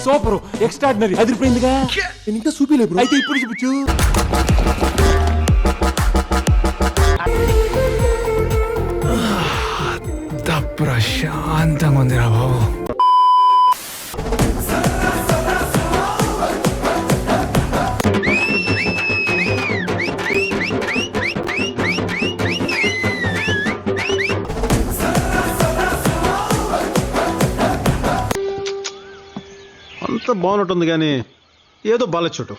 Super extraordinary అదిరిపోయిందిగా. నేను ఇంకా చూపిలే bro. అయితే ఇప్పుడు చూపించు. ప్రశాంతంగా ఉందిరా బాబు. అంత బాగున్నట్టుంది కానీ ఏదో బాలేదు చోటు.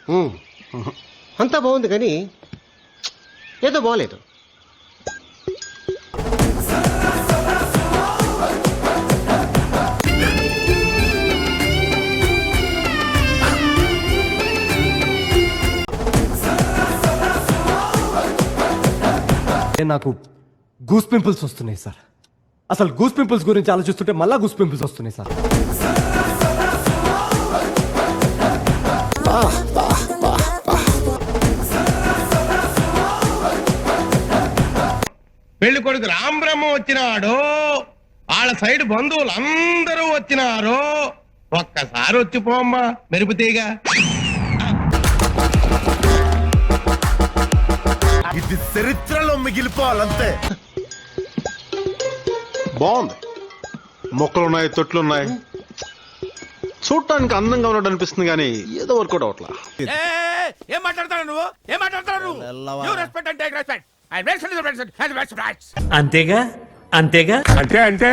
అంతా బాగుంది కానీ ఏదో బాగలేదు. నాకు గూస్ పింపుల్స్ వస్తున్నాయి సార్. అసలు గూస్ పింపుల్స్ గురించి ఆలోచిస్తుంటే మళ్ళా గూస్ పింపుల్స్ వస్తున్నాయి సార్. పెళ్లి కొడుకు రాంబ్రహ్మ వచ్చినాడు, వాళ్ళ సైడ్ బంధువులు అందరూ వచ్చినారు. ఒక్కసారి వచ్చిపోమ్మా మెరుపుతీగా. ఇది చరిత్రలో మిగిలిపోవాలంతే. బాగుంది. మొక్కలున్నాయి, తొట్లున్నాయి, చూడటానికి అందంగా ఉన్నట్టు అనిపిస్తుంది కానీ ఏదో వర్కౌట్ అవట్లా. ఏం మాట్లాడతాడు నువ్వు? ఏం మాట్లాడతాడు నువ్వు? You respect and take respect. And respect is respect and respect. అంతేగా అంతేగా అంటే